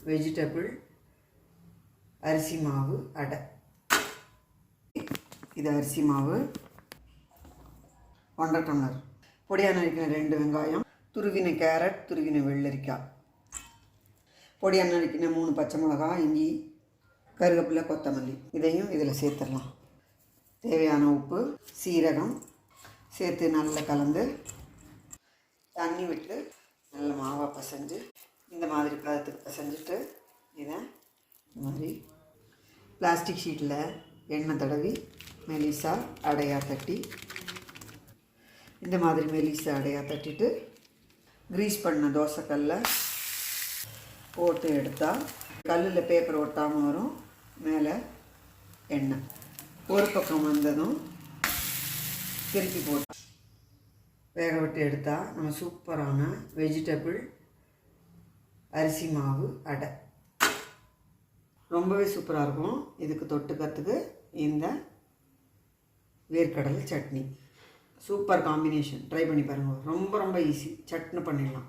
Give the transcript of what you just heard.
Vegetable அரிசி மாவு அடை. இது அரிசி மாவு 1.5 டம்ளர். பொடியாக நறுக்கின 2 வெங்காயம், துருவின கேரட், துருவின வெள்ளரிக்காய், பொடியாக நறுக்கின 3 பச்சை மிளகாய், இஞ்சி, கருவேப்பிலை, கொத்தமல்லி. இதையும் இதில் சேர்த்துடலாம். தேவையான உப்பு, சீரகம் சேர்த்து நல்லா கலந்து தண்ணி விட்டு நல்ல மாவாக பசைஞ்சு இந்த மாதிரி பதத்துக்கு பசைஞ்சிட்டு இதை இந்த மாதிரி பிளாஸ்டிக் ஷீட்டில் எண்ணெய் தடவி மெலிசா அடையாக தட்டி இந்த மாதிரி மெலிசா அடையாக தட்டிட்டு க்ரீஸ் பண்ண தோசைக்கல்லை போட்டு எடுத்தால் கல்லில் பேப்பர் ஒட்டாமல் வரும். மேலே எண்ணெய் ஒரு பக்கம் வந்ததும் திருப்பி போட்டு வேக விட்டு எடுத்தால் நம்ம சூப்பரான வெஜிடபிள் அரிசி மாவு அடை ரொம்பவே சூப்பராக இருக்கும். இதுக்கு தொட்டுக்கிறதுக்கு இந்த வேர்க்கடலை சட்னி சூப்பர் காம்பினேஷன். ட்ரை பண்ணி பாருங்கள். ரொம்ப ஈஸி. சட்னி பண்ணிடலாம்.